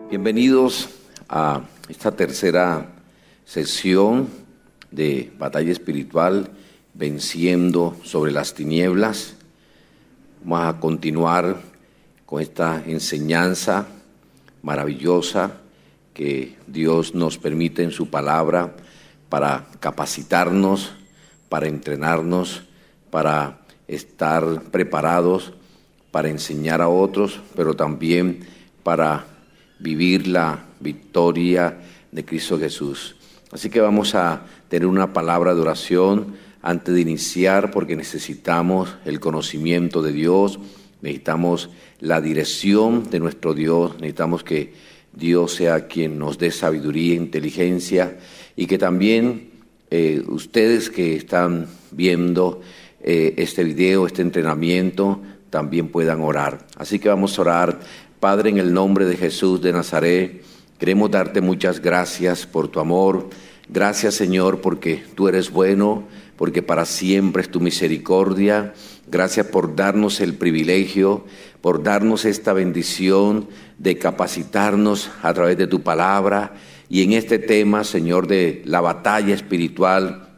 Bienvenidos a esta tercera sesión de Batalla Espiritual, venciendo sobre las tinieblas. Vamos a continuar con esta enseñanza maravillosa que Dios nos permite en su palabra para capacitarnos, para entrenarnos, para estar preparados, para enseñar a otros, pero también para vivir la victoria de Cristo Jesús. Así que vamos a tener una palabra de oración antes de iniciar, porque necesitamos el conocimiento de Dios, necesitamos la dirección de nuestro Dios, necesitamos que Dios sea quien nos dé sabiduría e inteligencia, y que también ustedes que están viendo este video, este entrenamiento, también puedan orar. Así que vamos a orar. Padre, en el nombre de Jesús de Nazaret, queremos darte muchas gracias por tu amor. Gracias, Señor, porque tú eres bueno, porque para siempre es tu misericordia. Gracias por darnos el privilegio, por darnos esta bendición de capacitarnos a través de tu palabra. Y en este tema, Señor, de la batalla espiritual,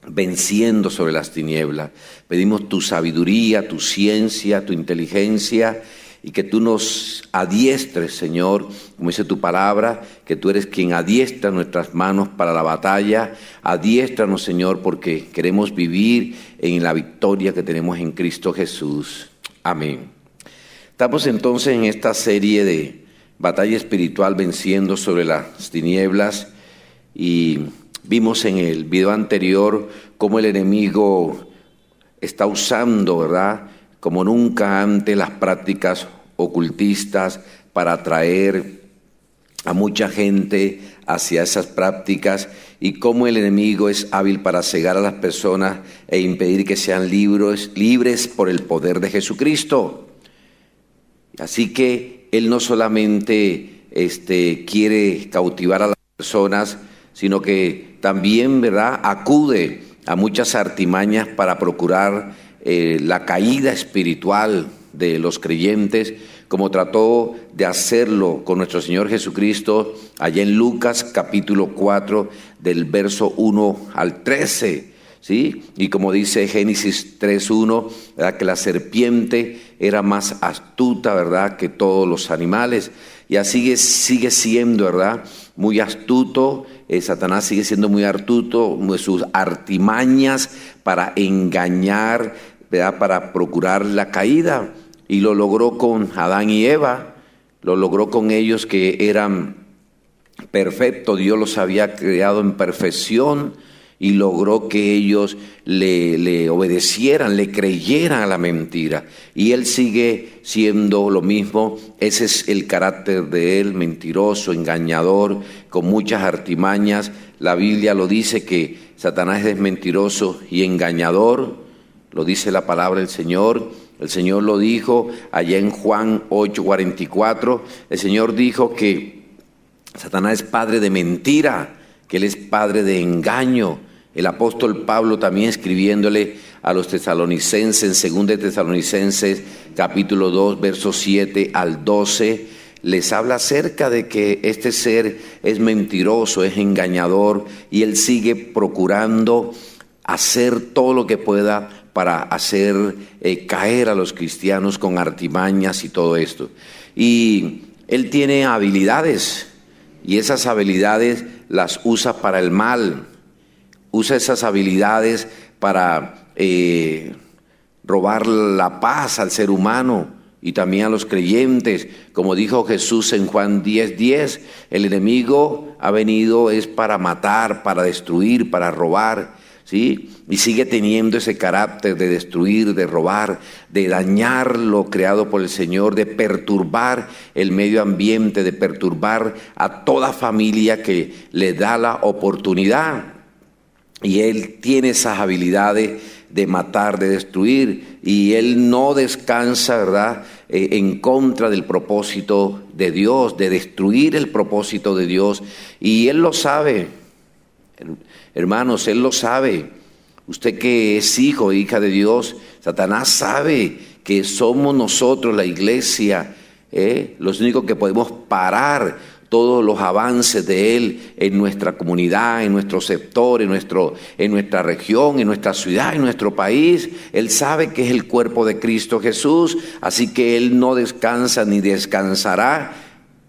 venciendo sobre las tinieblas, pedimos tu sabiduría, tu ciencia, tu inteligencia, y que tú nos adiestres, Señor, como dice tu palabra, que tú eres quien adiestra nuestras manos para la batalla. Adiéstranos, Señor, porque queremos vivir en la victoria que tenemos en Cristo Jesús. Amén. Estamos entonces en esta serie de batalla espiritual, venciendo sobre las tinieblas, y vimos en el video anterior cómo el enemigo está usando, ¿verdad?, como nunca antes, las prácticas ocultistas para atraer a mucha gente hacia esas prácticas, y cómo el enemigo es hábil para cegar a las personas e impedir que sean libres por el poder de Jesucristo. Así que él no solamente quiere cautivar a las personas, sino que también, ¿verdad?, acude a muchas artimañas para procurar la caída espiritual de los creyentes, como trató de hacerlo con nuestro Señor Jesucristo allá en Lucas capítulo 4 del verso 1 al 13, ¿sí? Y como dice Génesis 3:1, ¿verdad?, que la serpiente era más astuta, ¿verdad?, que todos los animales, y así sigue siendo, ¿verdad?, muy astuto. Satanás sigue siendo muy astuto, sus artimañas para engañar, ¿verdad?, para procurar la caída. Y lo logró con Adán y Eva, lo logró con ellos que eran perfectos. Dios los había creado en perfección y logró que ellos le obedecieran, le creyeran a la mentira. Y él sigue siendo lo mismo. Ese es el carácter de él, mentiroso, engañador, con muchas artimañas. La Biblia lo dice, que Satanás es mentiroso y engañador, lo dice la palabra del Señor. El Señor lo dijo allá en Juan 8:44. El Señor dijo que Satanás es padre de mentira, que él es padre de engaño. El apóstol Pablo también, escribiéndole a los tesalonicenses, en 2 Tesalonicenses capítulo 2, versos 7 al 12, les habla acerca de que este ser es mentiroso, es engañador, y él sigue procurando hacer todo lo que pueda para hacer caer a los cristianos con artimañas y todo esto. Y él tiene habilidades, y esas habilidades las usa para el mal. Usa esas habilidades para robar la paz al ser humano y también a los creyentes. Como dijo Jesús en Juan 10:10, el enemigo ha venido es para matar, para destruir, para robar, ¿sí? Y sigue teniendo ese carácter de destruir, de robar, de dañar lo creado por el Señor, de perturbar el medio ambiente, de perturbar a toda familia que le da la oportunidad. Y él tiene esas habilidades de matar, de destruir, y él no descansa, ¿verdad?, en contra del propósito de Dios, de destruir el propósito de Dios. Y él lo sabe, hermanos, él lo sabe. Usted que es hijo, hija de Dios, Satanás sabe que somos nosotros, la iglesia, los únicos que podemos parar todos los avances de él en nuestra comunidad, en nuestro sector, en nuestra región, en nuestra ciudad, en nuestro país. Él sabe que es el cuerpo de Cristo Jesús, así que él no descansa ni descansará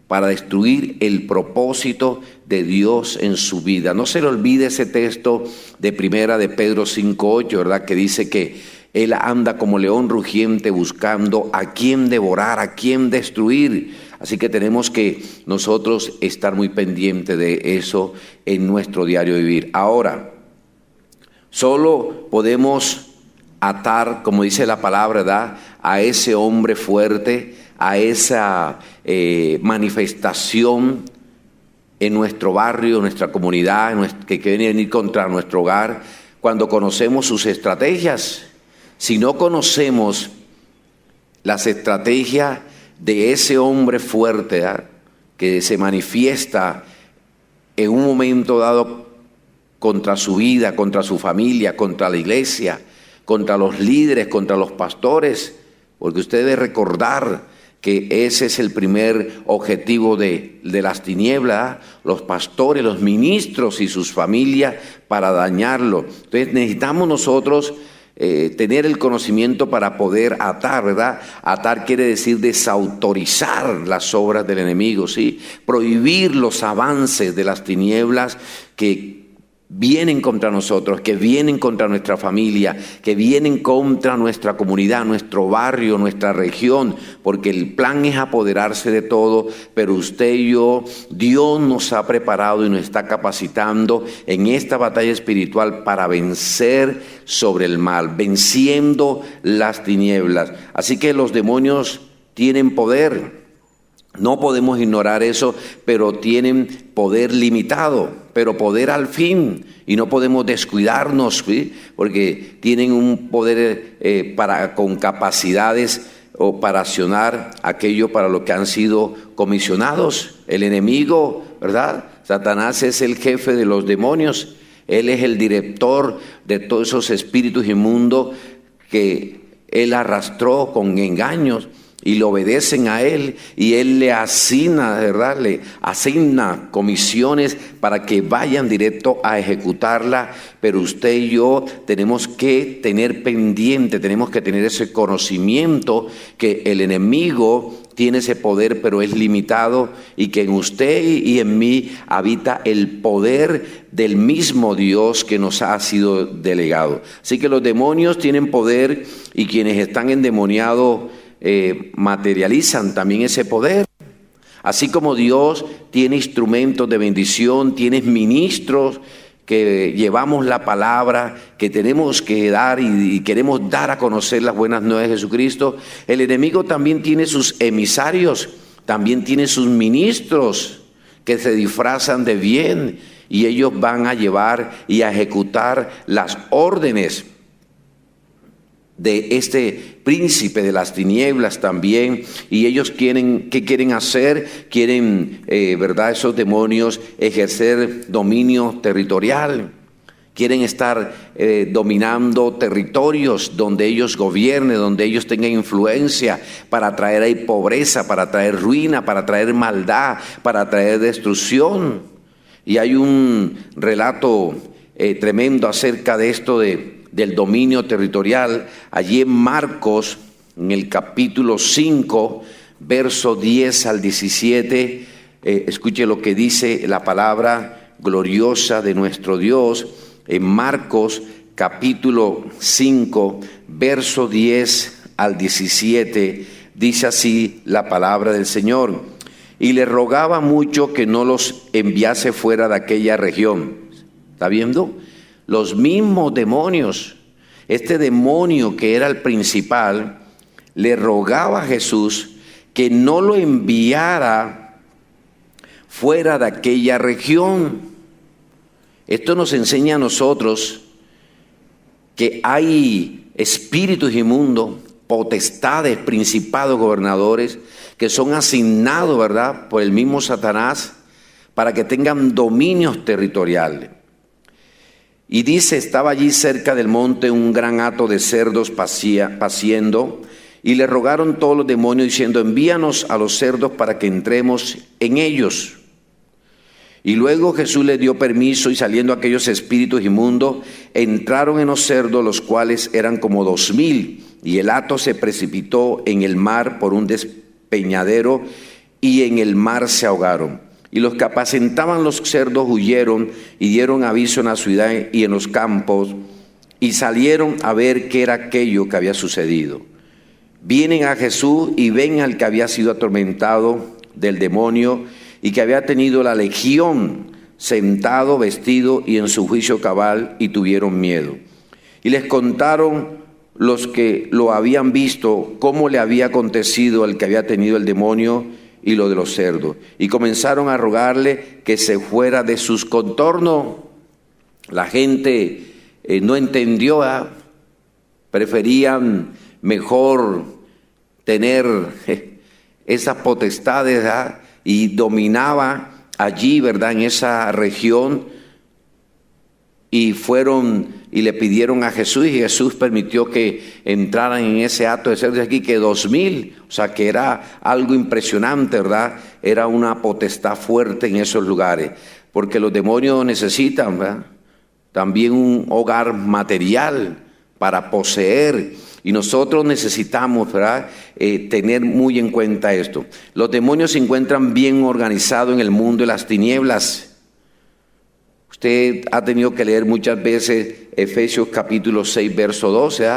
para destruir el propósito de Dios en su vida. No se le olvide ese texto de Primera de Pedro 5:8, ¿verdad? Que dice que él anda como león rugiente buscando a quién devorar, a quién destruir. Así que tenemos que nosotros estar muy pendientes de eso en nuestro diario vivir. Ahora, solo podemos atar, como dice la palabra, ¿verdad?, a ese hombre fuerte, a esa manifestación en nuestro barrio, en nuestra comunidad, que quiere venir contra nuestro hogar, cuando conocemos sus estrategias. Si no conocemos las estrategias de ese hombre fuerte, ¿verdad?, que se manifiesta en un momento dado contra su vida, contra su familia, contra la iglesia, contra los líderes, contra los pastores, porque usted debe recordar que ese es el primer objetivo de las tinieblas, los pastores, los ministros y sus familias, para dañarlo. Entonces necesitamos nosotros tener el conocimiento para poder atar, ¿verdad? Atar quiere decir desautorizar las obras del enemigo, ¿sí? Prohibir los avances de las tinieblas que vienen contra nosotros, que vienen contra nuestra familia, que vienen contra nuestra comunidad, nuestro barrio, nuestra región, porque el plan es apoderarse de todo, pero usted y yo, Dios nos ha preparado y nos está capacitando en esta batalla espiritual para vencer sobre el mal, venciendo las tinieblas. Así que los demonios tienen poder. No podemos ignorar eso, pero tienen poder limitado, pero poder al fin, y no podemos descuidarnos, ¿sí?, porque tienen un poder con capacidades o para accionar aquello para lo que han sido comisionados. El enemigo, ¿verdad? Satanás es el jefe de los demonios, él es el director de todos esos espíritus inmundos que él arrastró con engaños, y le obedecen a él, y él le asigna, ¿verdad?, le asigna comisiones para que vayan directo a ejecutarla. Pero usted y yo tenemos que tener pendiente, tenemos que tener ese conocimiento que el enemigo tiene ese poder, pero es limitado, y que en usted y en mí habita el poder del mismo Dios que nos ha sido delegado. Así que los demonios tienen poder, y quienes están endemoniados materializan también ese poder. Así como Dios tiene instrumentos de bendición, tiene ministros que llevamos la palabra, que tenemos que dar y queremos dar a conocer las buenas nuevas de Jesucristo, el enemigo también tiene sus emisarios, también tiene sus ministros que se disfrazan de bien, y ellos van a llevar y a ejecutar las órdenes de este príncipe de las tinieblas también. Y ellos quieren, ¿qué quieren hacer? Quieren, ¿verdad?, esos demonios ejercer dominio territorial. Quieren estar dominando territorios donde ellos gobiernen, donde ellos tengan influencia, para traer ahí pobreza, para traer ruina, para traer maldad, para traer destrucción. Y hay un relato tremendo acerca de esto del dominio territorial, allí en Marcos, en el capítulo 5, verso 10 al 17, escuche lo que dice la palabra gloriosa de nuestro Dios, en Marcos capítulo 5, verso 10 al 17, dice así la palabra del Señor: y le rogaba mucho que no los enviase fuera de aquella región. ¿Está viendo? Los mismos demonios, este demonio que era el principal, le rogaba a Jesús que no lo enviara fuera de aquella región. Esto nos enseña a nosotros que hay espíritus inmundos, potestades, principados, gobernadores, que son asignados, ¿verdad?, por el mismo Satanás para que tengan dominios territoriales. Y dice, estaba allí cerca del monte un gran hato de cerdos paciendo, y le rogaron todos los demonios diciendo, envíanos a los cerdos para que entremos en ellos. Y luego Jesús les dio permiso, y saliendo aquellos espíritus inmundos, entraron en los cerdos, los cuales eran como 2,000, y el hato se precipitó en el mar por un despeñadero, y en el mar se ahogaron. Y los que apacentaban los cerdos huyeron y dieron aviso en la ciudad y en los campos, y salieron a ver qué era aquello que había sucedido. Vienen a Jesús y ven al que había sido atormentado del demonio y que había tenido la legión, sentado, vestido y en su juicio cabal, y tuvieron miedo. Y les contaron los que lo habían visto cómo le había acontecido al que había tenido el demonio y lo de los cerdos. Y comenzaron a rogarle que se fuera de sus contornos. La gente no entendió, preferían mejor tener esas potestades, y dominaba allí, ¿verdad?, en esa región, y fueron y le pidieron a Jesús, y Jesús permitió que entraran en ese hato de cerdos aquí, que 2,000, o sea que era algo impresionante, ¿verdad? Era una potestad fuerte en esos lugares, porque los demonios necesitan, ¿verdad?, también un hogar material para poseer, y nosotros necesitamos, ¿verdad?, tener muy en cuenta esto. Los demonios se encuentran bien organizados en el mundo de las tinieblas. Usted ha tenido que leer muchas veces Efesios capítulo 6, verso 12,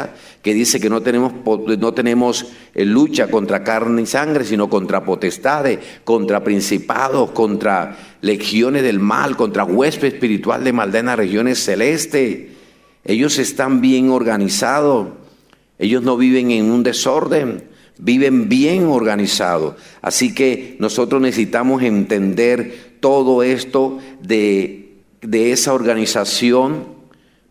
que dice que no tenemos lucha contra carne y sangre, sino contra potestades, contra principados, contra legiones del mal, contra huésped espiritual de maldad en las regiones celestes. Ellos están bien organizados. Ellos no viven en un desorden, viven bien organizados. Así que nosotros necesitamos entender todo esto de esa organización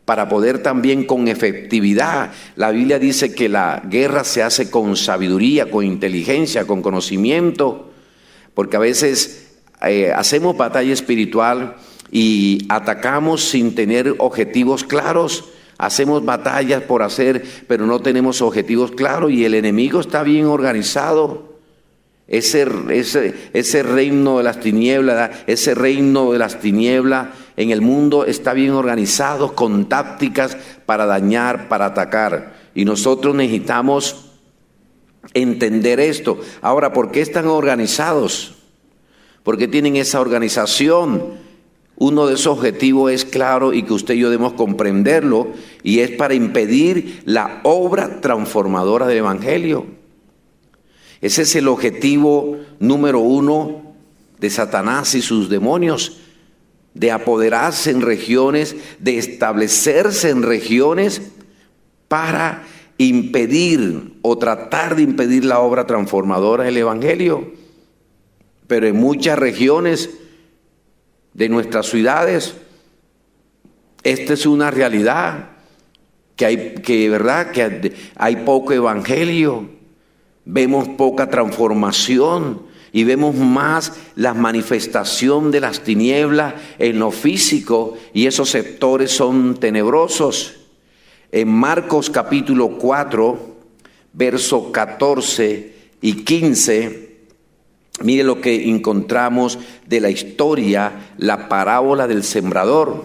para poder también con efectividad. La Biblia dice que la guerra se hace con sabiduría, con inteligencia, con conocimiento, porque a veces hacemos batalla espiritual y atacamos sin tener objetivos claros. Hacemos batallas por hacer, pero no tenemos objetivos claros, y el enemigo está bien organizado. Ese reino de las tinieblas, en el mundo está bien organizado, con tácticas para dañar, para atacar. Y nosotros necesitamos entender esto. Ahora, ¿por qué están organizados? ¿Por qué tienen esa organización? Uno de esos objetivos es claro, y que usted y yo debemos comprenderlo, y es para impedir la obra transformadora del Evangelio. Ese es el objetivo número 1 de Satanás y sus demonios, de apoderarse en regiones, de establecerse en regiones para impedir o tratar de impedir la obra transformadora del Evangelio. Pero en muchas regiones de nuestras ciudades, esta es una realidad, que hay poco evangelio, vemos poca transformación y vemos más la manifestación de las tinieblas en lo físico, y esos sectores son tenebrosos. En Marcos capítulo 4, versos 14 y 15, mire lo que encontramos de la historia, la parábola del sembrador.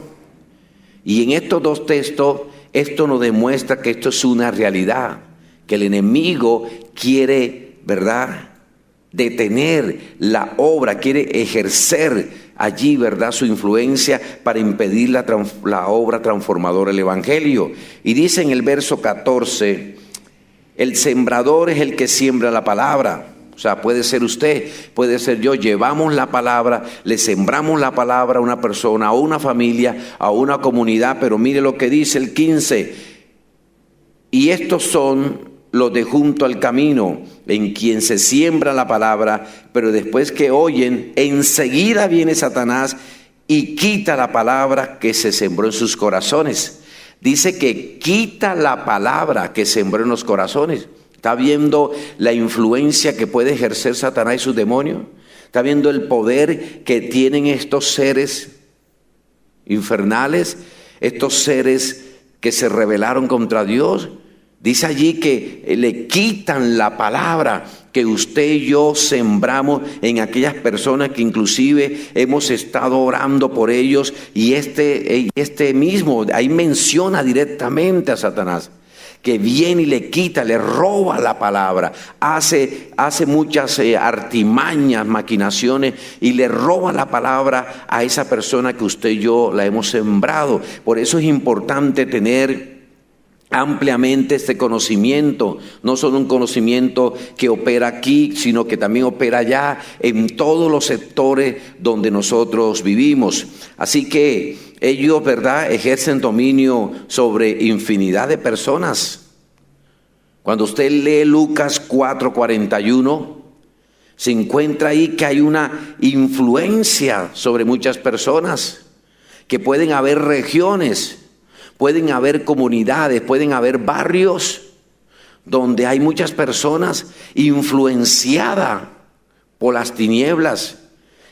Y en estos dos textos, esto nos demuestra que esto es una realidad, que el enemigo quiere, ¿verdad?, detener la obra, quiere ejercer allí, ¿verdad?, su influencia para impedir la obra transformadora del Evangelio. Y dice en el verso 14, el sembrador es el que siembra la palabra. O sea, puede ser usted, puede ser yo. Llevamos la palabra, le sembramos la palabra a una persona, a una familia, a una comunidad. Pero mire lo que dice el 15. Y estos son los de junto al camino, en quien se siembra la palabra, pero después que oyen, enseguida viene Satanás y quita la palabra que se sembró en sus corazones. Dice que quita la palabra que sembró en los corazones. ¿Está viendo la influencia que puede ejercer Satanás y sus demonios? ¿Está viendo el poder que tienen estos seres infernales? estos seres que se rebelaron contra Dios, dice allí que le quitan la palabra que usted y yo sembramos en aquellas personas que inclusive hemos estado orando por ellos, y este mismo, ahí menciona directamente a Satanás, que viene y le quita, le roba la palabra, hace muchas artimañas, maquinaciones, y le roba la palabra a esa persona que usted y yo la hemos sembrado. Por eso es importante tener ampliamente este conocimiento, no solo un conocimiento que opera aquí, sino que también opera allá en todos los sectores donde nosotros vivimos. Así que ellos, ¿verdad?, ejercen dominio sobre infinidad de personas. Cuando usted lee Lucas 4:41, se encuentra ahí que hay una influencia sobre muchas personas, que pueden haber regiones, pueden haber comunidades, pueden haber barrios donde hay muchas personas influenciadas por las tinieblas,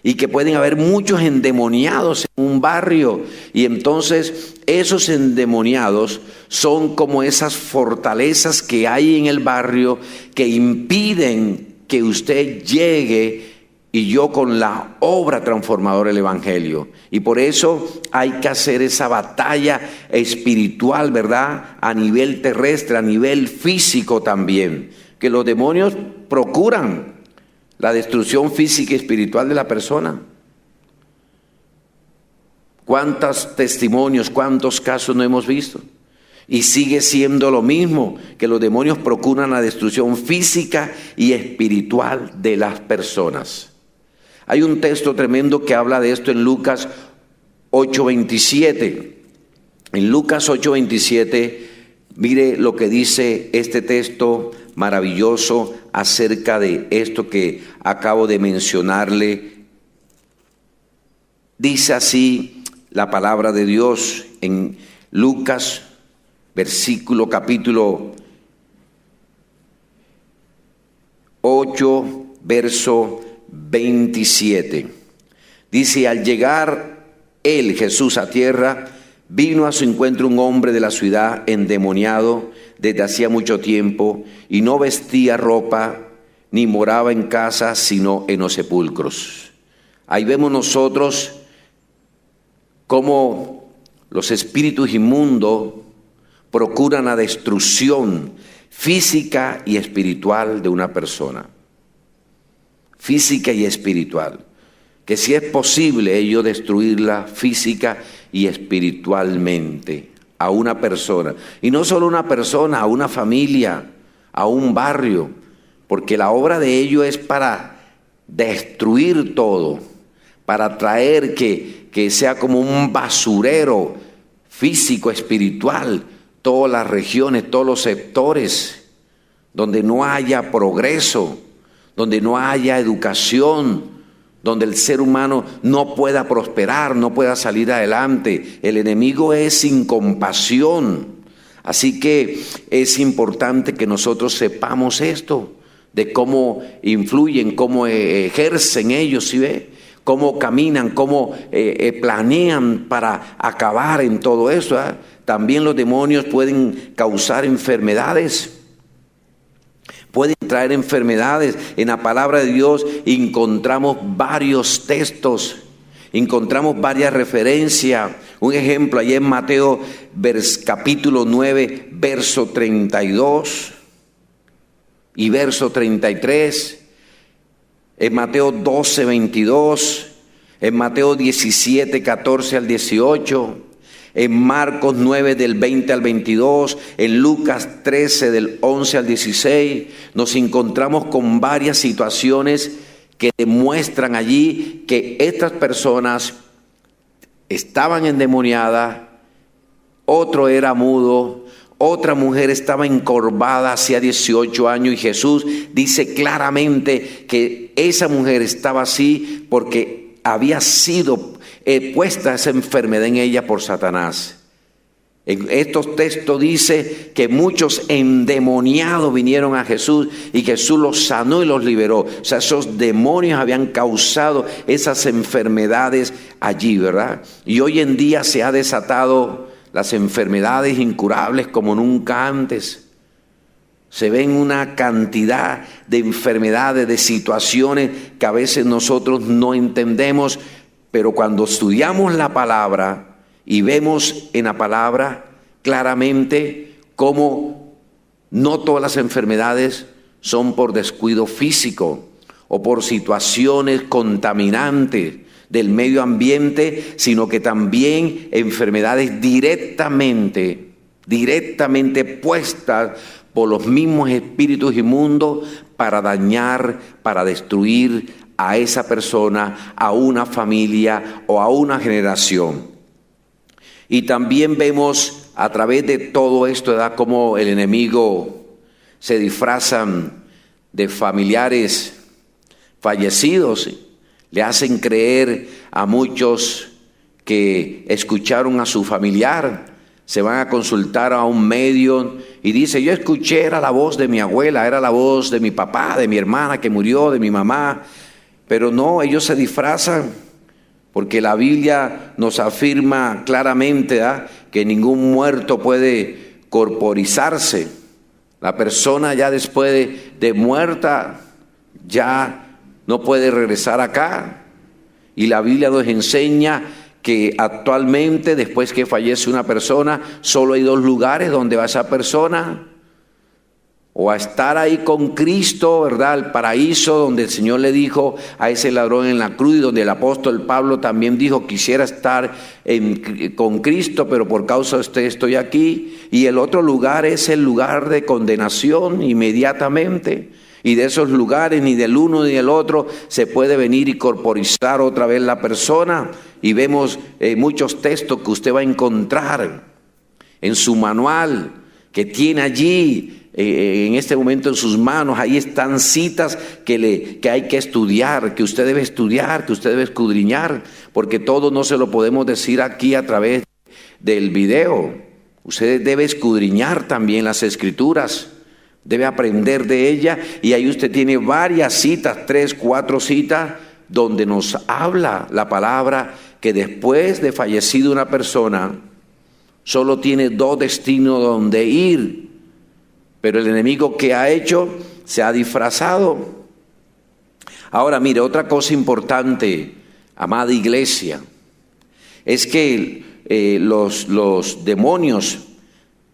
y que pueden haber muchos endemoniados en un barrio. Y entonces esos endemoniados son como esas fortalezas que hay en el barrio que impiden que usted llegue y yo con la obra transformadora del Evangelio. Y por eso hay que hacer esa batalla espiritual, ¿verdad?, a nivel terrestre, a nivel físico también. Que los demonios procuran la destrucción física y espiritual de la persona. ¿Cuántos testimonios, cuántos casos no hemos visto? Y sigue siendo lo mismo, que los demonios procuran la destrucción física y espiritual de las personas. Hay un texto tremendo que habla de esto en Lucas 8:27. En Lucas 8:27, mire lo que dice este texto maravilloso acerca de esto que acabo de mencionarle. Dice así la palabra de Dios en Lucas, capítulo 8, verso 27. Dice: al llegar él, Jesús, a tierra, vino a su encuentro un hombre de la ciudad endemoniado desde hacía mucho tiempo, y no vestía ropa ni moraba en casa, sino en los sepulcros. Ahí vemos nosotros cómo los espíritus inmundos procuran la destrucción física y espiritual de una persona. Física y espiritual. Que si es posible ellos destruirla física y espiritualmente a una persona. Y no solo una persona, a una familia, a un barrio. Porque la obra de ellos es para destruir todo, para traer que sea como un basurero físico, espiritual, todas las regiones, todos los sectores, donde no haya progreso, donde no haya educación, donde el ser humano no pueda prosperar, no pueda salir adelante. El enemigo es sin compasión. Así que es importante que nosotros sepamos esto, de cómo influyen, cómo ejercen ellos, ¿sí ve? Cómo caminan, cómo planean para acabar en todo eso, ¿eh? También los demonios pueden causar enfermedades. Pueden traer enfermedades. En la palabra de Dios encontramos varios textos, encontramos varias referencias. Un ejemplo, allá en Mateo capítulo 9, verso 32 y verso 33. En Mateo 12, 22. En Mateo 17, 14 al 18. En Marcos 9 del 20 al 22, en Lucas 13 del 11 al 16, nos encontramos con varias situaciones que demuestran allí que estas personas estaban endemoniadas, otro era mudo, otra mujer estaba encorvada hacía 18 años, y Jesús dice claramente que esa mujer estaba así porque había sido puesta esa enfermedad en ella por Satanás. En estos textos dice que muchos endemoniados vinieron a Jesús y Jesús los sanó y los liberó. O sea, esos demonios habían causado esas enfermedades allí, ¿verdad? Y hoy en día se ha desatado las enfermedades incurables como nunca antes. Se ven una cantidad de enfermedades, de situaciones que a veces nosotros no entendemos, pero cuando estudiamos la palabra y vemos en la palabra claramente cómo no todas las enfermedades son por descuido físico o por situaciones contaminantes del medio ambiente, sino que también enfermedades directamente puestas por los mismos espíritus inmundos para dañar, para destruir a esa persona, a una familia o a una generación. Y también vemos a través de todo esto, ¿verdad?, cómo el enemigo se disfrazan de familiares fallecidos. Le hacen creer a muchos que escucharon a su familiar, se van a consultar a un medium y dice: yo escuché, era la voz de mi abuela, era la voz de mi papá, de mi hermana que murió, de mi mamá. Pero no, ellos se disfrazan, porque la Biblia nos afirma claramente, ¿verdad?, que ningún muerto puede corporizarse. La persona ya después de muerta ya no puede regresar acá. Y la Biblia nos enseña que actualmente, después que fallece una persona, solo hay dos lugares donde va esa persona: o a estar ahí con Cristo, ¿verdad?, al paraíso, donde el Señor le dijo a ese ladrón en la cruz, y donde el apóstol Pablo también dijo: quisiera estar con Cristo, pero por causa de usted estoy aquí. Y el otro lugar es el lugar de condenación inmediatamente. Y de esos lugares, ni del uno ni del otro, se puede venir y corporizar otra vez la persona. Y vemos muchos textos que usted va a encontrar en su manual, que tiene allí en este momento en sus manos. Ahí están citas que hay que estudiar, que usted debe estudiar, que usted debe escudriñar, porque todo no se lo podemos decir aquí a través del video. Usted debe escudriñar también las Escrituras, debe aprender de ella, y ahí usted tiene varias citas, 3, 4 citas, donde nos habla la palabra que después de fallecido una persona, solo tiene 2 destinos donde ir. Pero el enemigo, ¿qué ha hecho? Se ha disfrazado. Ahora mire, otra cosa importante, amada iglesia, es que los demonios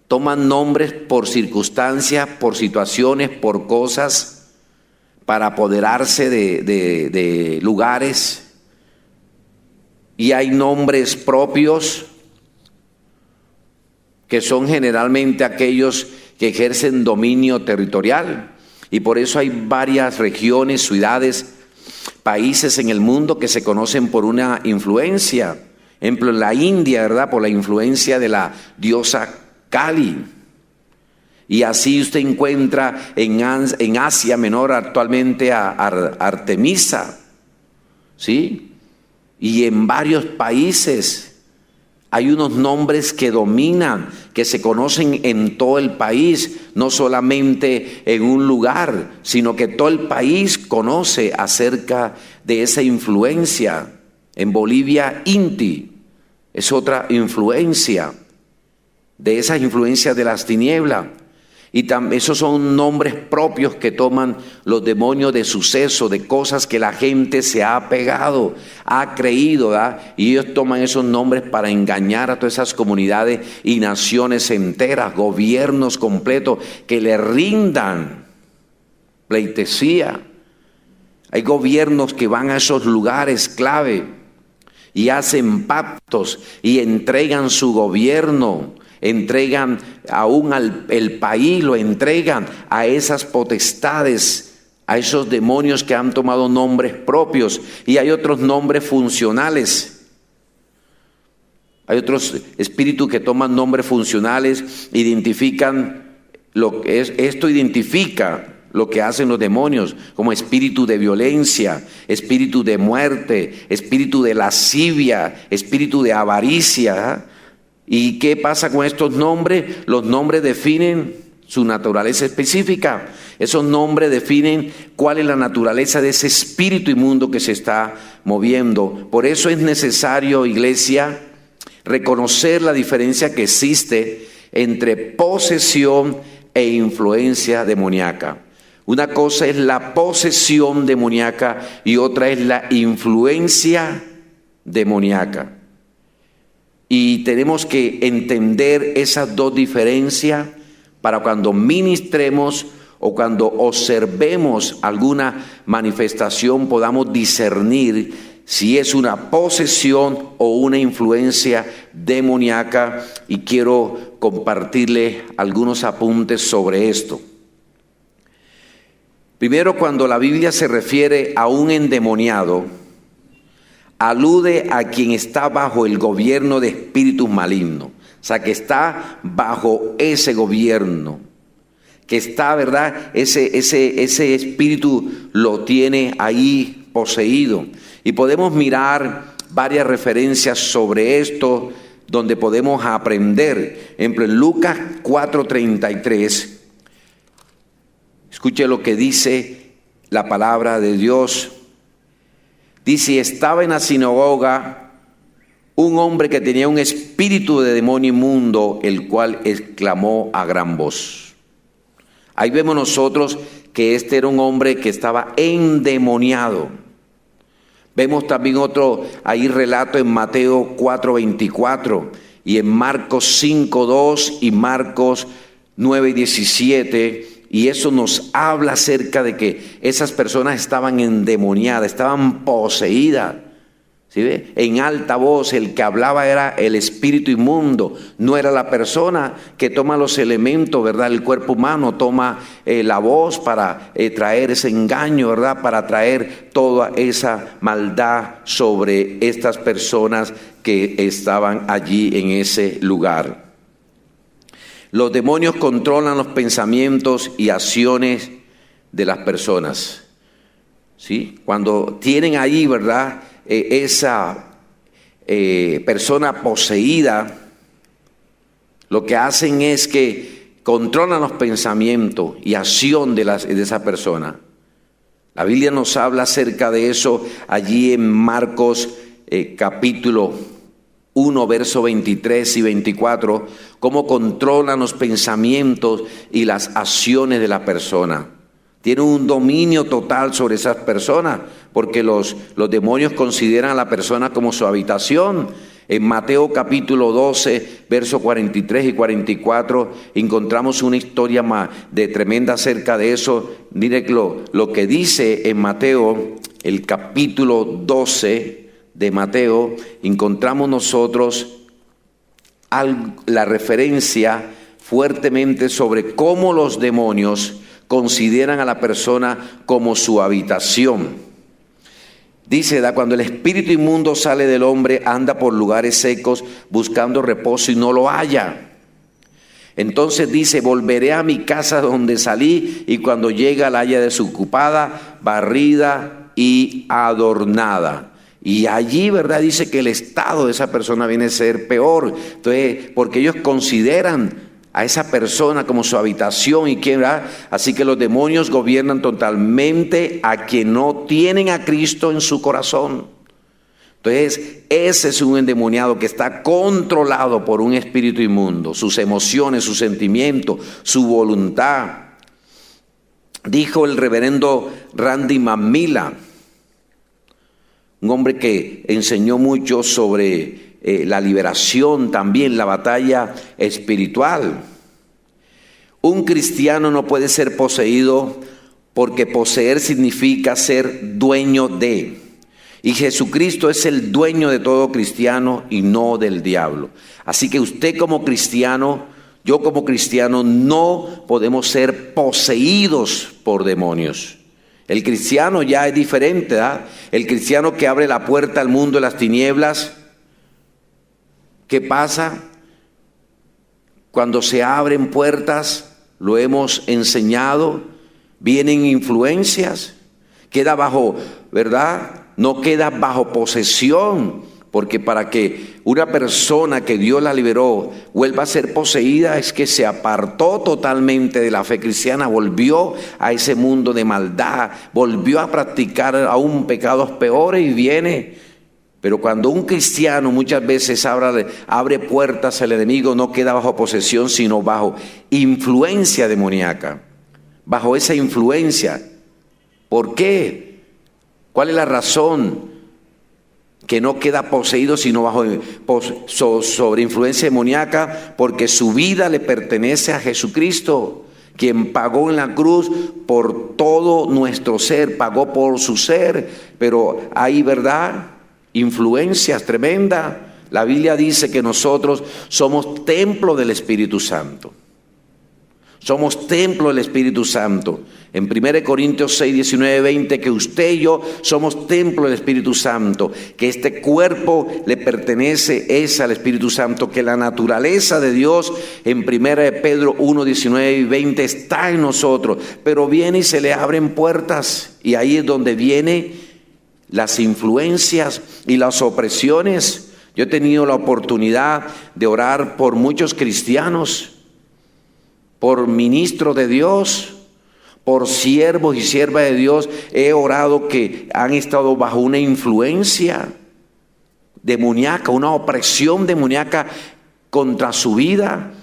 toman nombres por circunstancias, por situaciones, por cosas, para apoderarse de lugares. Y hay nombres propios que son generalmente aquellos que ejercen dominio territorial. Y por eso hay varias regiones, ciudades, países en el mundo que se conocen por una influencia. Por ejemplo, en la India, ¿verdad?, por la influencia de la diosa Kali. Y así usted encuentra en Asia Menor actualmente a Artemisa, ¿sí? Y en varios países hay unos nombres que dominan, que se conocen en todo el país, no solamente en un lugar, sino que todo el país conoce acerca de esa influencia. En Bolivia, Inti es otra influencia, de esas influencias de las tinieblas. Y esos son nombres propios que toman los demonios de suceso, de cosas que la gente se ha pegado, ha creído, ¿verdad? Y ellos toman esos nombres para engañar a todas esas comunidades y naciones enteras, gobiernos completos, que le rindan pleitesía. Hay gobiernos que van a esos lugares clave y hacen pactos y entregan su gobierno, entregan aún el país, lo entregan a esas potestades, a esos demonios que han tomado nombres propios. Y hay otros nombres funcionales. Hay otros espíritus que toman nombres funcionales, identifican lo que es, esto identifica lo que hacen los demonios, como espíritu de violencia, espíritu de muerte, espíritu de lascivia, espíritu de avaricia. ¿Y qué pasa con estos nombres? Los nombres definen su naturaleza específica. Esos nombres definen cuál es la naturaleza de ese espíritu inmundo que se está moviendo. Por eso es necesario, iglesia, Reconocer la diferencia que existe entre posesión e influencia demoníaca. Una cosa es la posesión demoníaca y otra es la influencia demoníaca. Y tenemos que entender esas dos diferencias para cuando ministremos o cuando observemos alguna manifestación podamos discernir si es una posesión o una influencia demoníaca, y quiero compartirle algunos apuntes sobre esto. Primero, cuando la Biblia se refiere a un endemoniado, alude a quien está bajo el gobierno de espíritus malignos, o sea, que está bajo ese gobierno, que está, ¿verdad? Ese espíritu lo tiene ahí poseído. Y podemos mirar varias referencias sobre esto, donde podemos aprender. Por ejemplo, en Lucas 4:33, escuche lo que dice la palabra de Dios. Dice: estaba en la sinagoga un hombre que tenía un espíritu de demonio inmundo, el cual exclamó a gran voz. Ahí vemos nosotros que este era un hombre que estaba endemoniado. Vemos también otro ahí relato en Mateo 4:24 y en Marcos 5:2 y Marcos 9:17. Y eso nos habla acerca de que esas personas estaban endemoniadas, estaban poseídas. ¿Sí ve? En alta voz, el que hablaba era el espíritu inmundo, no era la persona que toma los elementos, ¿verdad? El cuerpo humano toma la voz para traer ese engaño, ¿verdad? Para traer toda esa maldad sobre estas personas que estaban allí en ese lugar. Los demonios controlan los pensamientos y acciones de las personas. ¿Sí? Cuando tienen ahí, ¿verdad?, esa persona poseída, lo que hacen es que controlan los pensamientos y acción de esa persona. La Biblia nos habla acerca de eso allí en Marcos capítulo 1, verso 23 y 24, cómo controlan los pensamientos y las acciones de la persona. Tienen un dominio total sobre esas personas, porque los demonios consideran a la persona como su habitación. En Mateo capítulo 12, versos 43 y 44, encontramos una historia de tremenda acerca de eso. Mire lo que dice en Mateo, el capítulo 12 de Mateo, encontramos nosotros la referencia fuertemente sobre cómo los demonios consideran a la persona como su habitación. Dice, cuando el espíritu inmundo sale del hombre, anda por lugares secos buscando reposo y no lo halla. Entonces dice: volveré a mi casa donde salí, y cuando llega la halla desocupada, barrida y adornada. Y allí, ¿verdad?, dice que el estado de esa persona viene a ser peor. Entonces, porque ellos consideran a esa persona como su habitación y quien, ¿verdad? Así que los demonios gobiernan totalmente a quien no tienen a Cristo en su corazón. Entonces, ese es un endemoniado que está controlado por un espíritu inmundo, sus emociones, sus sentimientos, su voluntad. Dijo el reverendo Randy McMillan, un hombre que enseñó mucho sobre la liberación, también la batalla espiritual. Un cristiano no puede ser poseído, porque poseer significa ser dueño de. Y Jesucristo es el dueño de todo cristiano y no del diablo. Así que usted como cristiano, yo como cristiano, no podemos ser poseídos por demonios. El cristiano ya es diferente, ¿verdad? El cristiano que abre la puerta al mundo de las tinieblas. ¿Qué pasa? Cuando se abren puertas, lo hemos enseñado, vienen influencias, queda bajo, ¿verdad? No queda bajo posesión, porque para que una persona que Dios la liberó vuelva a ser poseída es que se apartó totalmente de la fe cristiana, volvió a ese mundo de maldad, volvió a practicar aún pecados peores y viene Pero cuando un cristiano muchas veces abre puertas al enemigo, no queda bajo posesión, sino bajo influencia demoníaca. Bajo esa influencia. ¿Por qué? ¿Cuál es la razón? Que no queda poseído, sino sobre influencia demoníaca, porque su vida le pertenece a Jesucristo, quien pagó en la cruz por todo nuestro ser, pagó por su ser. Pero hay, ¿verdad?, influencias tremendas. La Biblia dice que nosotros somos templo del Espíritu Santo. Somos templo del Espíritu Santo. En 1 Corintios 6, 19, 20, que usted y yo somos templo del Espíritu Santo, que este cuerpo le pertenece al Espíritu Santo, que la naturaleza de Dios en 1 Pedro 1, 19 y 20 está en nosotros, pero viene y se le abren puertas, y ahí es donde vienen las influencias y las opresiones. Yo he tenido la oportunidad de orar por muchos cristianos, por ministros de Dios, por siervos y siervas de Dios. He orado que han estado bajo una influencia demoníaca, una opresión demoníaca contra su vida.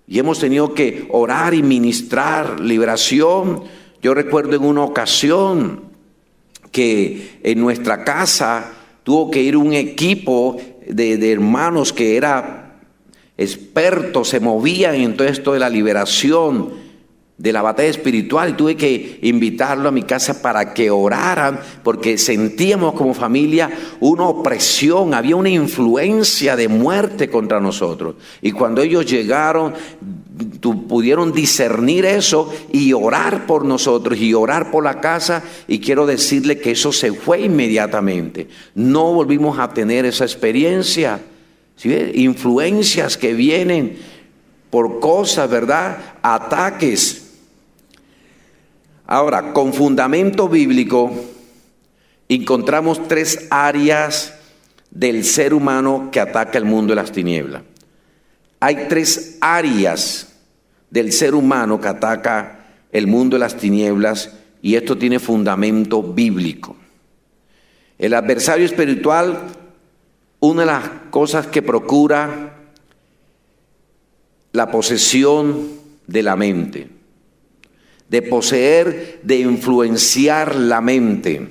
Y hemos tenido que orar y ministrar liberación. Yo recuerdo en una ocasión que en nuestra casa tuvo que ir un equipo de hermanos que era expertos, se movían en todo esto de la liberación, de la batalla espiritual, y tuve que invitarlo a mi casa para que oraran, porque sentíamos como familia una opresión, había una influencia de muerte contra nosotros. Y cuando ellos llegaron, pudieron discernir eso y orar por nosotros y orar por la casa, y quiero decirle que eso se fue inmediatamente. No volvimos a tener esa experiencia. ¿Sí? Influencias que vienen por cosas, ¿verdad? Ataques. Ahora, con fundamento bíblico, encontramos 3 áreas del ser humano que ataca el mundo de las tinieblas. Hay 3 áreas del ser humano que ataca el mundo de las tinieblas, y esto tiene fundamento bíblico. El adversario espiritual, una de las cosas que procura, la posesión de la mente, de poseer, de influenciar la mente.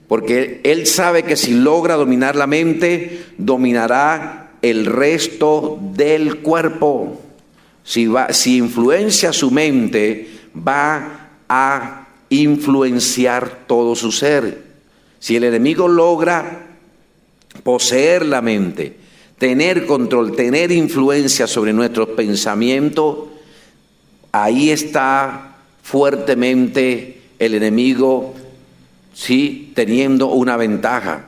Porque él sabe que si logra dominar la mente, dominará el resto del cuerpo. Si influencia su mente, va a influenciar todo su ser. Si el enemigo logra poseer la mente, tener control, tener influencia sobre nuestros pensamientos, ahí está fuertemente el enemigo, sí, teniendo una ventaja.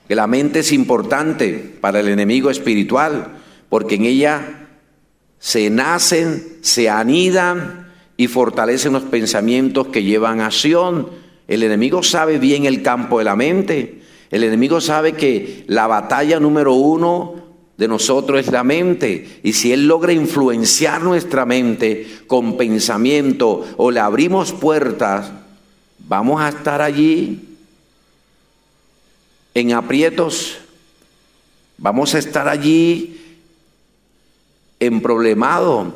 Que la mente es importante para el enemigo espiritual, porque en ella se nacen, se anidan y fortalecen los pensamientos que llevan a acción. El enemigo sabe bien el campo de la mente. El enemigo sabe que la batalla número 1 de nosotros es la mente. Y si él logra influenciar nuestra mente con pensamiento, o le abrimos puertas, vamos a estar allí en aprietos. Vamos a estar allí en problemado.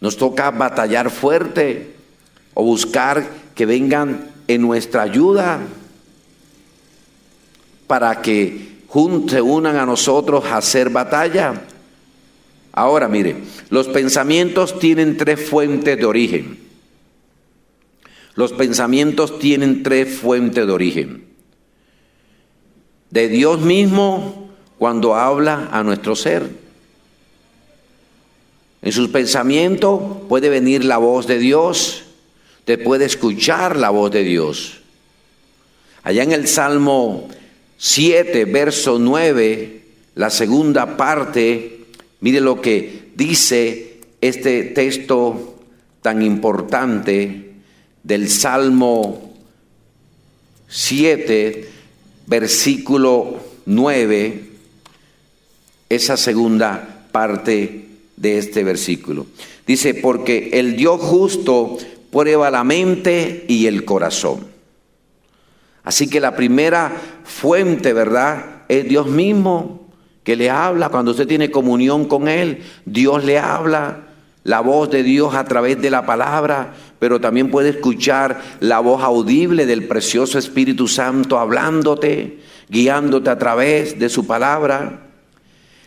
Nos toca batallar fuerte o buscar que vengan en nuestra ayuda, para que se unan a nosotros a hacer batalla. Ahora mire, los pensamientos tienen 3 fuentes de origen. Los pensamientos tienen 3 fuentes de origen. De Dios mismo, cuando habla a nuestro ser. En sus pensamientos puede venir la voz de Dios, te puede escuchar la voz de Dios. Allá en el Salmo 7, verso 9, la segunda parte, mire lo que dice este texto tan importante del Salmo 7, versículo 9, esa segunda parte de este versículo. Dice, porque el Dios justo prueba la mente y el corazón. Así que la primera fuente, ¿verdad?, es Dios mismo, que le habla. Cuando usted tiene comunión con Él, Dios le habla, la voz de Dios a través de la palabra, pero también puede escuchar la voz audible del precioso Espíritu Santo hablándote, guiándote a través de su palabra.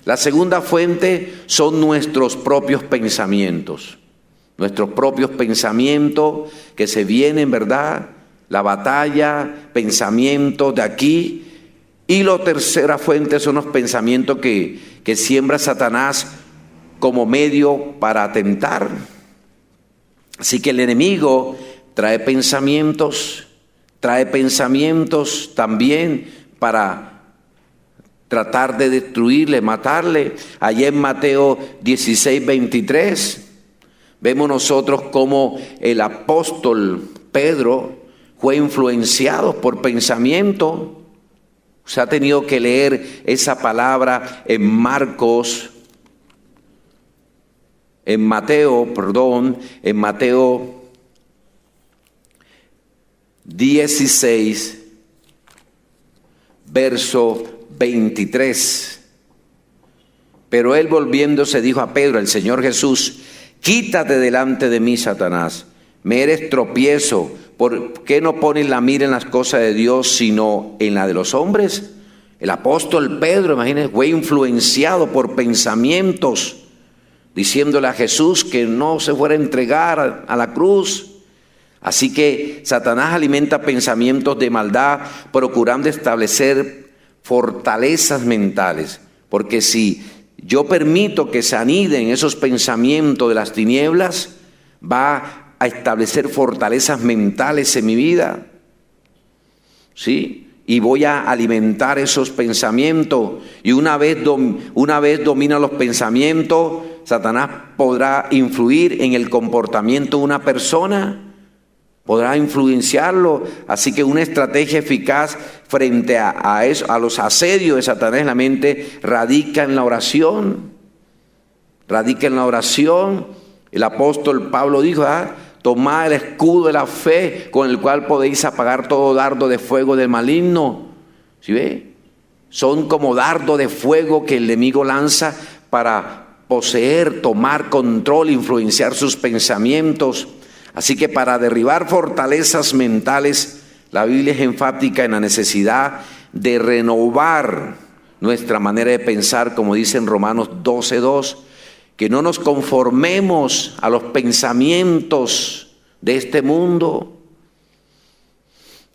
La segunda fuente son nuestros propios pensamientos. Nuestros propios pensamientos que se vienen, ¿verdad?, la batalla, pensamientos de aquí. Y la tercera fuente son los pensamientos que siembra Satanás como medio para atentar. Así que el enemigo trae pensamientos también para tratar de destruirle, matarle. Allá en Mateo 16:23 vemos nosotros cómo el apóstol Pedro fue influenciado por pensamiento. Se ha tenido que leer esa palabra en Mateo 16, verso 23. Pero él volviéndose dijo a Pedro, el Señor Jesús: quítate delante de mí, Satanás, me eres tropiezo. ¿Por qué no pones la mira en las cosas de Dios, sino en la de los hombres? El apóstol Pedro, imagínense, fue influenciado por pensamientos, diciéndole a Jesús que no se fuera a entregar a la cruz. Así que Satanás alimenta pensamientos de maldad, procurando establecer fortalezas mentales. Porque si yo permito que se aniden esos pensamientos de las tinieblas, va a establecer fortalezas mentales en mi vida, ¿sí? Y voy a alimentar esos pensamientos. Y una vez domina los pensamientos, Satanás podrá influir en el comportamiento de una persona, podrá influenciarlo. Así que una estrategia eficaz frente a eso, a los asedios de Satanás en la mente, radica en la oración. El apóstol Pablo dijo: tomad el escudo de la fe, con el cual podéis apagar todo dardo de fuego del maligno. ¿Sí ve? Son como dardo de fuego que el enemigo lanza para poseer, tomar control, influenciar sus pensamientos. Así que para derribar fortalezas mentales, la Biblia es enfática en la necesidad de renovar nuestra manera de pensar, como dice en Romanos 12:2. Que no nos conformemos a los pensamientos de este mundo,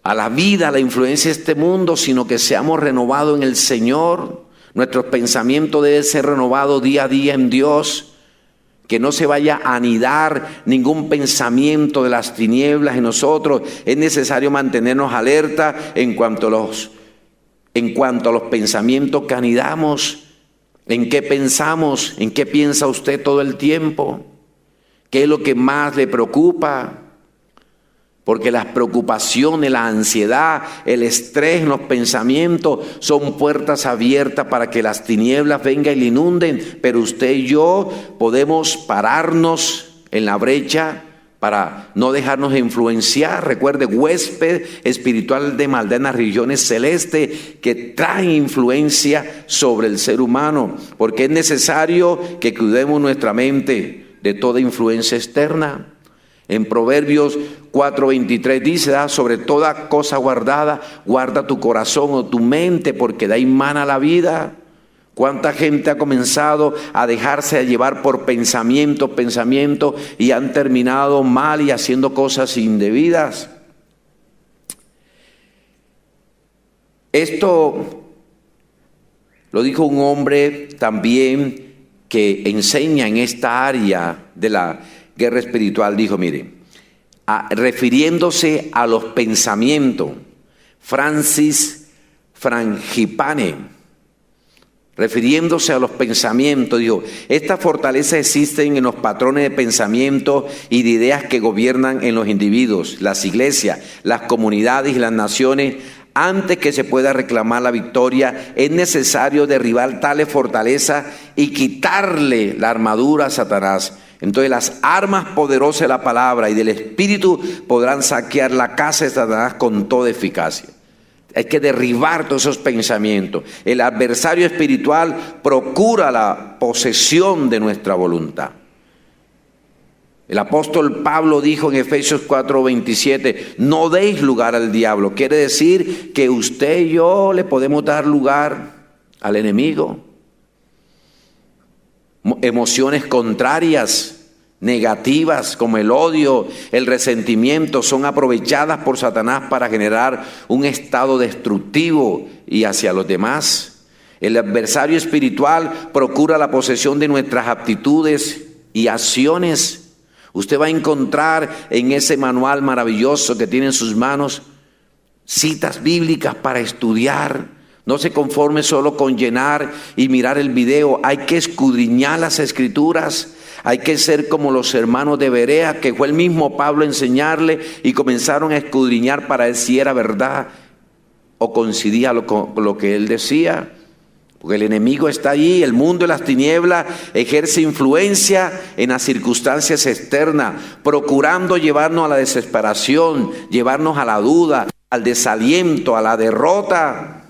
a la vida, a la influencia de este mundo, sino que seamos renovados en el Señor. Nuestros pensamientos deben ser renovados día a día en Dios. Que no se vaya a anidar ningún pensamiento de las tinieblas en nosotros. Es necesario mantenernos alerta en cuanto a los pensamientos que anidamos. ¿En qué pensamos? ¿En qué piensa usted todo el tiempo? ¿Qué es lo que más le preocupa? Porque las preocupaciones, la ansiedad, el estrés, los pensamientos son puertas abiertas para que las tinieblas vengan y le inunden. Pero usted y yo podemos pararnos en la brecha para no dejarnos influenciar. Recuerde, huésped espiritual de maldad en las regiones celestes que trae influencia sobre el ser humano, porque es necesario que cuidemos nuestra mente de toda influencia externa. En Proverbios 4:23 dice: sobre toda cosa guardada, guarda tu corazón o tu mente, porque de ahí mana la vida. ¿Cuánta gente ha comenzado a dejarse llevar por pensamiento y han terminado mal y haciendo cosas indebidas? Esto lo dijo un hombre también que enseña en esta área de la guerra espiritual. Dijo, mire, refiriéndose a los pensamientos, Francis Frangipane, refiriéndose a los pensamientos, dijo: estas fortalezas existen en los patrones de pensamiento y de ideas que gobiernan en los individuos, las iglesias, las comunidades y las naciones. Antes que se pueda reclamar la victoria, es necesario derribar tales fortalezas y quitarle la armadura a Satanás. Entonces las armas poderosas de la palabra y del Espíritu podrán saquear la casa de Satanás con toda eficacia. Hay que derribar todos esos pensamientos. El adversario espiritual procura la posesión de nuestra voluntad. El apóstol Pablo dijo en Efesios 4:27, no deis lugar al diablo. Quiere decir que usted y yo le podemos dar lugar al enemigo. Emociones contrarias, negativas, como el odio, el resentimiento, son aprovechadas por Satanás para generar un estado destructivo y hacia los demás. El adversario espiritual procura la posesión de nuestras aptitudes y acciones. Usted va a encontrar en ese manual maravilloso que tiene en sus manos citas bíblicas para estudiar. No se conforme solo con llenar y mirar el video. Hay que escudriñar las escrituras. Hay que ser como los hermanos de Berea, que fue el mismo Pablo a enseñarle, y comenzaron a escudriñar para ver si era verdad o coincidía con lo que él decía. Porque el enemigo está allí, el mundo de las tinieblas ejerce influencia en las circunstancias externas, procurando llevarnos a la desesperación, llevarnos a la duda, al desaliento, a la derrota.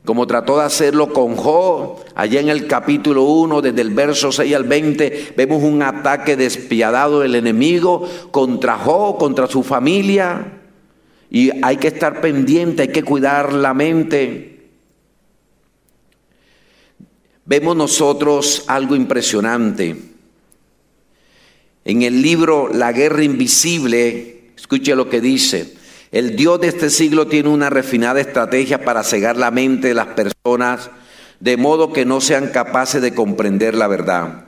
Como trató de hacerlo con Job, allá en el capítulo 1, desde el verso 6 al 20, vemos un ataque despiadado del enemigo contra Job, contra su familia. Y hay que estar pendiente, hay que cuidar la mente. Vemos nosotros algo impresionante. En el libro La Guerra Invisible, escuche lo que dice. El Dios de este siglo tiene una refinada estrategia para cegar la mente de las personas, de modo que no sean capaces de comprender la verdad.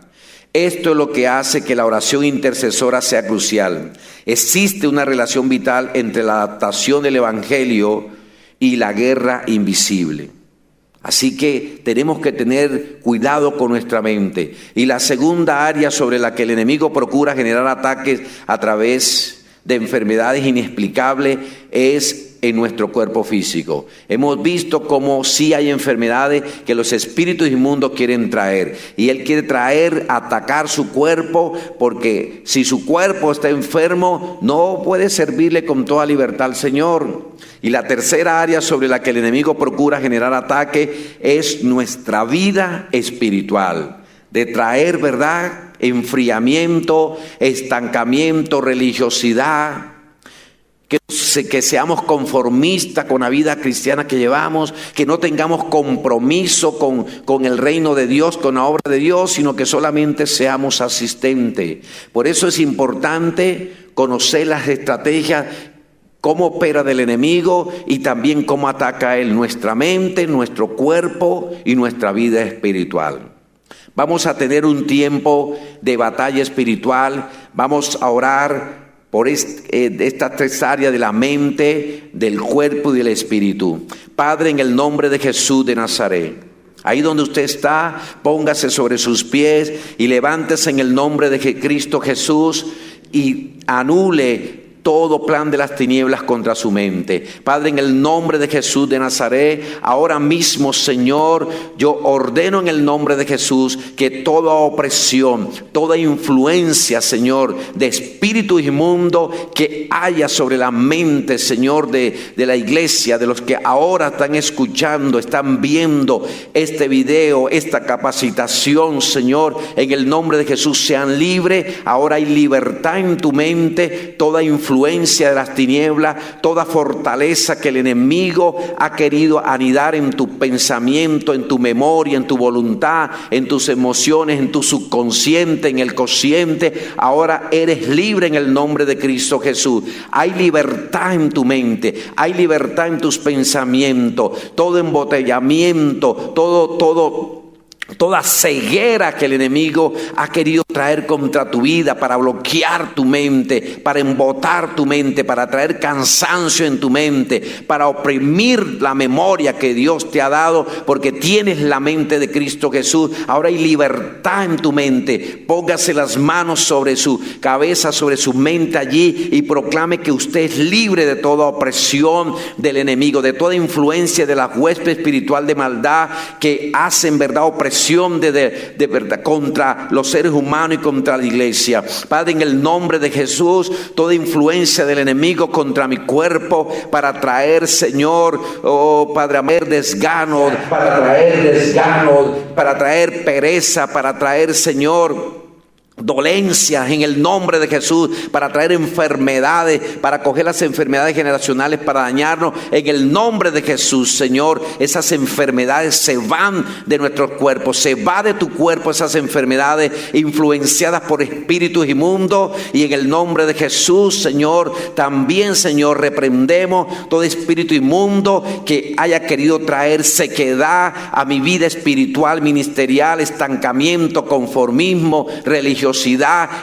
Esto es lo que hace que la oración intercesora sea crucial. Existe una relación vital entre la adaptación del Evangelio y la guerra invisible. Así que tenemos que tener cuidado con nuestra mente. Y la segunda área sobre la que el enemigo procura generar ataques a través de enfermedades inexplicables es en nuestro cuerpo físico. Hemos visto cómo sí hay enfermedades que los espíritus inmundos quieren traer. Y él quiere atacar su cuerpo, porque si su cuerpo está enfermo, no puede servirle con toda libertad al Señor. Y la tercera área sobre la que el enemigo procura generar ataque es nuestra vida espiritual. De traer, ¿verdad?, enfriamiento, estancamiento, religiosidad, que seamos conformistas con la vida cristiana que llevamos, que no tengamos compromiso con el reino de Dios, con la obra de Dios, sino que solamente seamos asistentes. Por eso es importante conocer las estrategias, cómo opera del enemigo y también cómo ataca él nuestra mente, nuestro cuerpo y nuestra vida espiritual. Vamos a tener un tiempo de batalla espiritual. Vamos a orar por estas tres áreas de la mente, del cuerpo y del espíritu. Padre, en el nombre de Jesús de Nazaret, ahí donde usted está, póngase sobre sus pies y levántese en el nombre de Cristo Jesús y anule todo plan de las tinieblas contra su mente. Padre, en el nombre de Jesús de Nazaret, ahora mismo, Señor, yo ordeno en el nombre de Jesús que toda opresión, toda influencia, Señor, de espíritu inmundo que haya sobre la mente, Señor, de la iglesia, de los que ahora están escuchando, están viendo este video, esta capacitación, Señor, en el nombre de Jesús, sean libres. Ahora hay libertad en tu mente, toda influencia de las tinieblas, toda fortaleza que el enemigo ha querido anidar en tu pensamiento, en tu memoria, en tu voluntad, en tus emociones, en tu subconsciente, en el consciente. Ahora eres libre en el nombre de Cristo Jesús. Hay libertad en tu mente, hay libertad en tus pensamientos, todo embotellamiento, toda ceguera que el enemigo ha querido traer contra tu vida para bloquear tu mente, para embotar tu mente, para traer cansancio en tu mente, para oprimir la memoria que Dios te ha dado, porque tienes la mente de Cristo Jesús. Ahora hay libertad en tu mente. Póngase las manos sobre su cabeza, sobre su mente allí, y proclame que usted es libre de toda opresión del enemigo, de toda influencia de la hueste espiritual de maldad que hacen, verdad, opresión conspiración de verdad contra los seres humanos y contra la iglesia. Padre, en el nombre de Jesús, toda influencia del enemigo contra mi cuerpo para traer, Señor, oh Padre, desgano, para traer pereza, para traer, Señor, dolencias en el nombre de Jesús, para traer enfermedades, para coger las enfermedades generacionales, para dañarnos. En el nombre de Jesús, Señor, esas enfermedades se van de nuestros cuerpos, se va de tu cuerpo esas enfermedades influenciadas por espíritus inmundos. Y en el nombre de Jesús, Señor, también, Señor, reprendemos todo espíritu inmundo que haya querido traer sequedad a mi vida espiritual, ministerial, estancamiento, conformismo, religiosidad.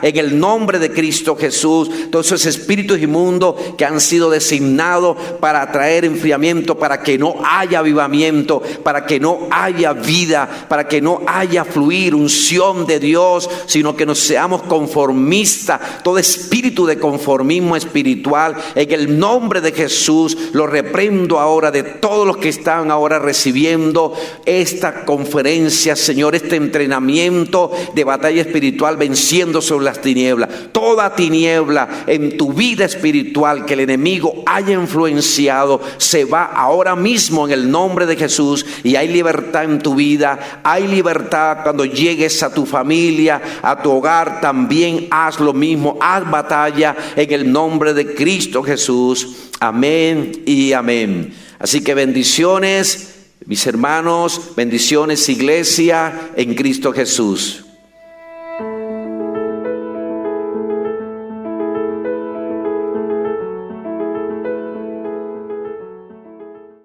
En el nombre de Cristo Jesús, todos esos espíritus inmundos que han sido designados para traer enfriamiento, para que no haya avivamiento, para que no haya vida, para que no haya fluir unción de Dios, sino que no seamos conformistas. Todo espíritu de conformismo espiritual, en el nombre de Jesús, lo reprendo ahora de todos los que están ahora recibiendo esta conferencia, Señor, este entrenamiento de batalla espiritual, venciendo sobre las tinieblas. Toda tiniebla en tu vida espiritual que el enemigo haya influenciado se va ahora mismo en el nombre de Jesús, y hay libertad en tu vida. Hay libertad cuando llegues a tu familia, a tu hogar. También haz lo mismo, haz batalla en el nombre de Cristo Jesús. Amén y amén. Así que bendiciones, mis hermanos, bendiciones, iglesia, en Cristo Jesús.